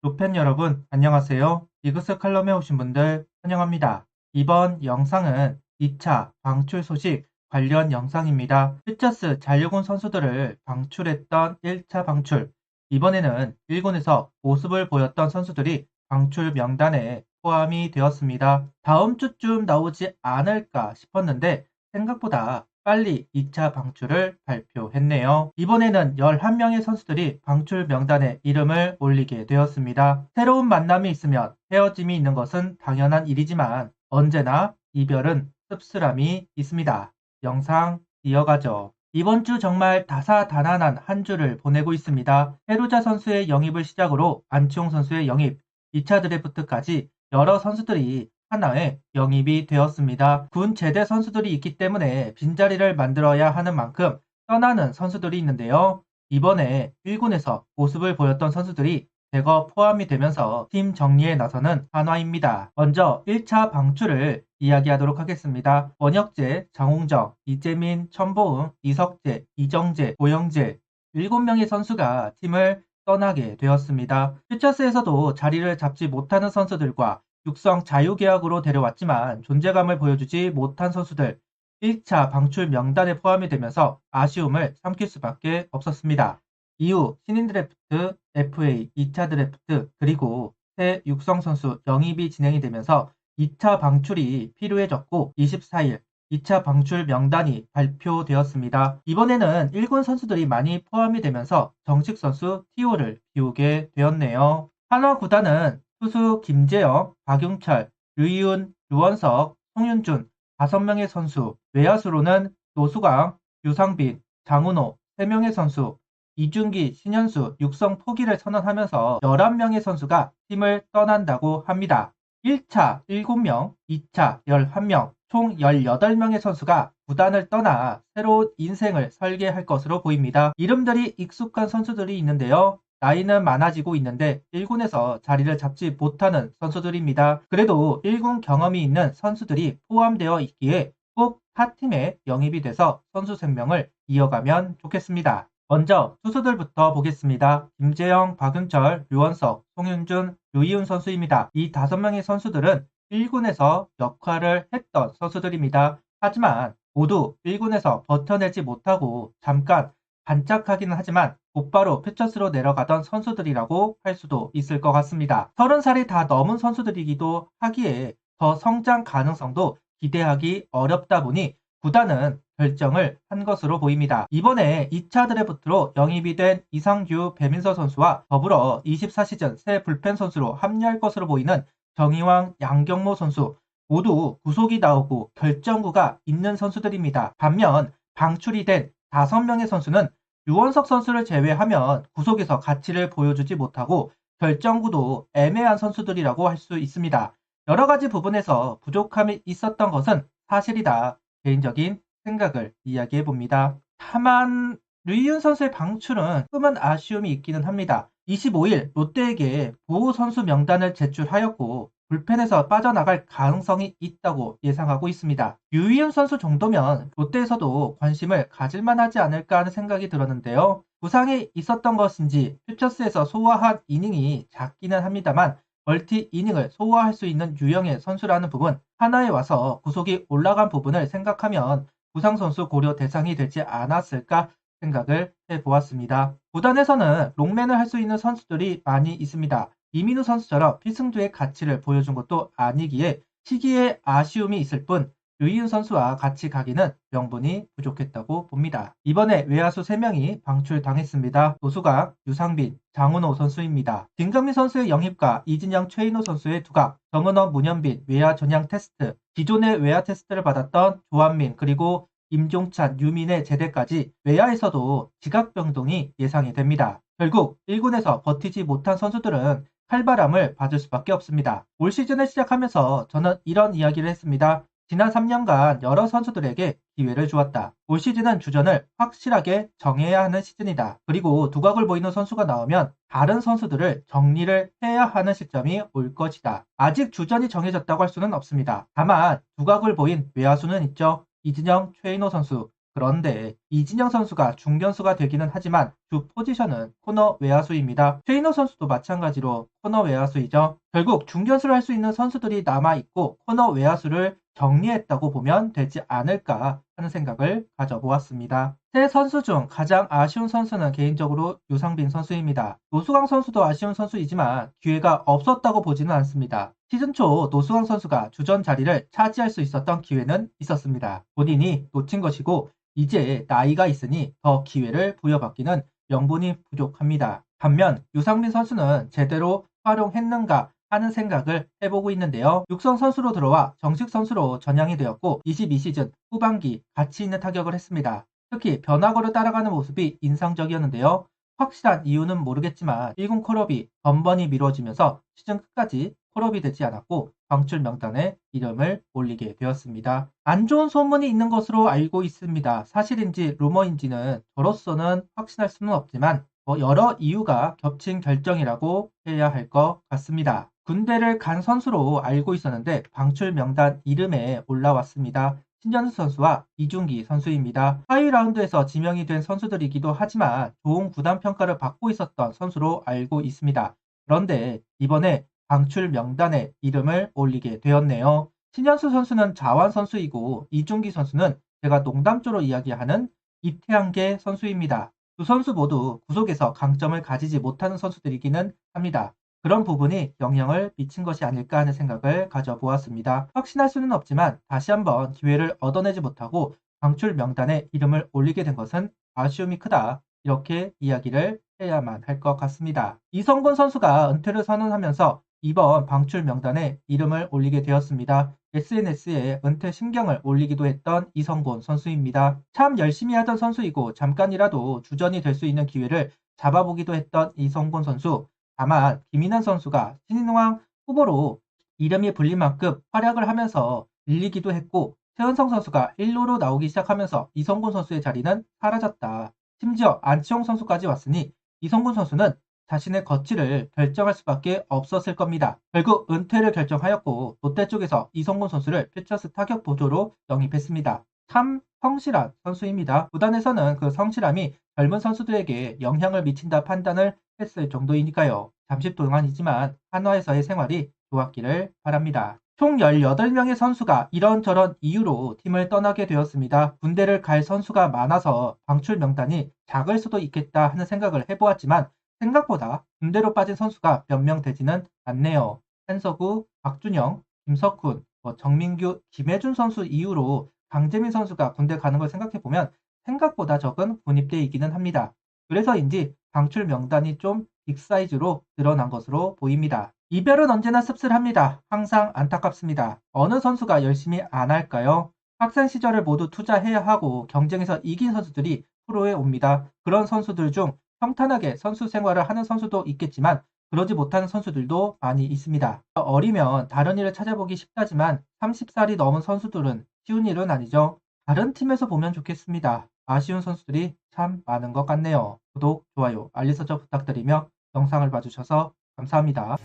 로팬 여러분, 안녕하세요. 이그스 칼럼에 오신 분들 환영합니다. 이번 영상은 2차 방출 소식 관련 영상입니다. 퓨처스 잔류군 선수들을 방출했던 1차 방출. 이번에는 1군에서 모습을 보였던 선수들이 방출 명단에 포함이 되었습니다. 다음 주쯤 나오지 않을까 싶었는데 생각보다 빨리 2차 방출을 발표했네요. 이번에는 11명의 선수들이 방출 명단에 이름을 올리게 되었습니다. 새로운 만남이 있으면 헤어짐이 있는 것은 당연한 일이지만 언제나 이별은 씁쓸함이 있습니다. 영상 이어가죠. 이번 주 정말 다사다난한 한 주를 보내고 있습니다. 페루자 선수의 영입을 시작으로 안치홍 선수의 영입, 2차 드래프트까지 여러 선수들이 하나에 영입이 되었습니다. 군 제대 선수들이 있기 때문에 빈자리를 만들어야 하는 만큼 떠나는 선수들이 있는데요. 이번에 1군에서 모습을 보였던 선수들이 대거 포함이 되면서 팀 정리에 나서는 한화입니다. 먼저 1차 방출을 이야기하도록 하겠습니다. 원혁재, 장홍정, 이재민, 천보응, 이석재, 이정재, 고영재 7명의 선수가 팀을 떠나게 되었습니다. 퓨처스에서도 자리를 잡지 못하는 선수들과 육성 자유계약으로 데려왔지만 존재감을 보여주지 못한 선수들 1차 방출 명단에 포함이 되면서 아쉬움을 삼킬 수밖에 없었습니다. 이후 신인 드래프트, FA, 2차 드래프트 그리고 새 육성 선수 영입이 진행이 되면서 2차 방출이 필요해졌고 24일 2차 방출 명단이 발표되었습니다. 이번에는 1군 선수들이 많이 포함이 되면서 정식 선수 TO를 비우게 되었네요. 한화 구단은 투수 김재영, 박용철, 류이훈, 류원석, 송윤준 5명의 선수, 외야수로는 노수강, 유상빈, 장훈호 3명의 선수, 이준기, 신현수, 육성 포기를 선언하면서 11명의 선수가 팀을 떠난다고 합니다. 1차 7명, 2차 11명, 총 18명의 선수가 구단을 떠나 새로운 인생을 설계할 것으로 보입니다. 이름들이 익숙한 선수들이 있는데요. 나이는 많아지고 있는데 1군에서 자리를 잡지 못하는 선수들입니다. 그래도 1군 경험이 있는 선수들이 포함되어 있기에 꼭 타팀에 영입이 돼서 선수 생명을 이어가면 좋겠습니다. 먼저 투수들부터 보겠습니다. 김재영, 박윤철, 류원석, 송윤준, 류이훈 선수입니다. 이 5명의 선수들은 1군에서 역할을 했던 선수들입니다. 하지만 모두 1군에서 버텨내지 못하고 잠깐 반짝하기는 하지만 곧바로 퓨처스로 내려가던 선수들이라고 할 수도 있을 것 같습니다. 30살이 다 넘은 선수들이기도 하기에 더 성장 가능성도 기대하기 어렵다 보니 구단은 결정을 한 것으로 보입니다. 이번에 2차 드래프트로 영입이 된 이상규, 배민서 선수와 더불어 24시즌 새 불펜 선수로 합류할 것으로 보이는 정희왕, 양경모 선수 모두 구속이 나오고 결정구가 있는 선수들입니다. 반면 방출이 된 5명의 선수는 유원석 선수를 제외하면 구속에서 가치를 보여주지 못하고 결정구도 애매한 선수들이라고 할 수 있습니다. 여러 가지 부분에서 부족함이 있었던 것은 사실이다. 개인적인 생각을 이야기해 봅니다. 다만 류이윤 선수의 방출은 조금은 아쉬움이 있기는 합니다. 25일 롯데에게 보호 선수 명단을 제출하였고 불펜에서 빠져나갈 가능성이 있다고 예상하고 있습니다. 류이윤 선수 정도면 롯데에서도 관심을 가질만 하지 않을까 하는 생각이 들었는데요. 부상이 있었던 것인지 퓨처스에서 소화한 이닝이 작기는 합니다만 멀티 이닝을 소화할 수 있는 유형의 선수라는 부분, 하나에 와서 구속이 올라간 부분을 생각하면 부상 선수 고려 대상이 되지 않았을까 생각을 해보았습니다. 구단에서는 롱맨을 할 수 있는 선수들이 많이 있습니다. 이민우 선수처럼 필승조의 가치를 보여준 것도 아니기에 시기에 아쉬움이 있을 뿐 류이윤 선수와 같이 가기는 명분이 부족했다고 봅니다. 이번에 외야수 3명이 방출당했습니다. 노수강, 유상빈, 장훈호 선수입니다. 김강민 선수의 영입과 이진영, 최인호 선수의 두각, 정은원, 문현빈 외야 전향 테스트, 기존의 외야 테스트를 받았던 조한민 그리고 임종찬, 유민의 제대까지 외야에서도 지각 변동이 예상이 됩니다. 결국 1군에서 버티지 못한 선수들은 칼바람을 받을 수밖에 없습니다. 올 시즌을 시작하면서 저는 이런 이야기를 했습니다. 지난 3년간 여러 선수들에게 기회를 주었다. 올 시즌은 주전을 확실하게 정해야 하는 시즌이다. 그리고 두각을 보이는 선수가 나오면 다른 선수들을 정리를 해야 하는 시점이 올 것이다. 아직 주전이 정해졌다고 할 수는 없습니다. 다만 두각을 보인 외야수는 있죠. 이진영, 최인호 선수, 그런데 이진영 선수가 중견수가 되기는 하지만 주 포지션은 코너 외야수입니다. 최인호 선수도 마찬가지로 코너 외야수이죠. 결국 중견수를 할 수 있는 선수들이 남아있고 코너 외야수를 정리했다고 보면 되지 않을까 하는 생각을 가져보았습니다. 세 선수 중 가장 아쉬운 선수는 개인적으로 유상빈 선수입니다. 노수강 선수도 아쉬운 선수이지만 기회가 없었다고 보지는 않습니다. 시즌 초 노수강 선수가 주전 자리를 차지할 수 있었던 기회는 있었습니다. 본인이 놓친 것이고 이제 나이가 있으니 더 기회를 부여받기는 명분이 부족합니다. 반면 유상빈 선수는 제대로 활용했는가 하는 생각을 해보고 있는데요. 육성 선수로 들어와 정식 선수로 전향이 되었고 22시즌 후반기 가치 있는 타격을 했습니다. 특히 변화구를 따라가는 모습이 인상적이었는데요. 확실한 이유는 모르겠지만 1군 콜업이 번번이 미뤄지면서 시즌 끝까지 콜업이 되지 않았고 방출 명단에 이름을 올리게 되었습니다. 안 좋은 소문이 있는 것으로 알고 있습니다. 사실인지 루머인지는 저로서는 확신할 수는 없지만 여러 이유가 겹친 결정이라고 해야 할 것 같습니다. 군대를 간 선수로 알고 있었는데 방출 명단 이름에 올라왔습니다. 신현수 선수와 이중기 선수입니다. 하위 라운드에서 지명이 된 선수들이기도 하지만 좋은 구단 평가를 받고 있었던 선수로 알고 있습니다. 그런데 이번에 방출 명단에 이름을 올리게 되었네요. 신현수 선수는 자완 선수이고 이중기 선수는 제가 농담조로 이야기하는 이태양계 선수입니다. 두 선수 모두 구속에서 강점을 가지지 못하는 선수들이기는 합니다. 그런 부분이 영향을 미친 것이 아닐까 하는 생각을 가져보았습니다. 확신할 수는 없지만 다시 한번 기회를 얻어내지 못하고 방출 명단에 이름을 올리게 된 것은 아쉬움이 크다. 이렇게 이야기를 해야만 할 것 같습니다. 이성곤 선수가 은퇴를 선언하면서 이번 방출 명단에 이름을 올리게 되었습니다. SNS에 은퇴 심경을 올리기도 했던 이성곤 선수입니다. 참 열심히 하던 선수이고 잠깐이라도 주전이 될 수 있는 기회를 잡아보기도 했던 이성곤 선수. 다만 김인환 선수가 신인왕 후보로 이름이 불린 만큼 활약을 하면서 밀리기도 했고 최은성 선수가 1루로 나오기 시작하면서 이성곤 선수의 자리는 사라졌다. 심지어 안치홍 선수까지 왔으니 이성곤 선수는 자신의 거취를 결정할 수밖에 없었을 겁니다. 결국 은퇴를 결정하였고 롯데 쪽에서 이성곤 선수를 퓨처스 타격 보조로 영입했습니다. 참 성실한 선수입니다. 구단에서는 그 성실함이 젊은 선수들에게 영향을 미친다 판단을 했을 정도이니까요. 잠시 동안이지만 한화에서의 생활이 좋았기를 바랍니다. 총 18명의 선수가 이런저런 이유로 팀을 떠나게 되었습니다. 군대를 갈 선수가 많아서 방출 명단이 작을 수도 있겠다 하는 생각을 해보았지만 생각보다 군대로 빠진 선수가 몇 명 되지는 않네요. 한서구, 박준영, 김석훈, 정민규, 김혜준 선수 이후로 강재민 선수가 군대 가는 걸 생각해보면 생각보다 적은 군입대이기는 합니다. 그래서인지 방출 명단이 좀 빅사이즈로 늘어난 것으로 보입니다. 이별은 언제나 씁쓸합니다. 항상 안타깝습니다. 어느 선수가 열심히 안 할까요? 학생 시절을 모두 투자해야 하고 경쟁에서 이긴 선수들이 프로에 옵니다. 그런 선수들 중 평탄하게 선수 생활을 하는 선수도 있겠지만 그러지 못하는 선수들도 많이 있습니다. 어리면 다른 일을 찾아보기 쉽다지만 30살이 넘은 선수들은 쉬운 일은 아니죠. 다른 팀에서 보면 좋겠습니다. 아쉬운 선수들이 참 많은 것 같네요. 구독, 좋아요, 알림 설정 부탁드리며 영상을 봐주셔서 감사합니다.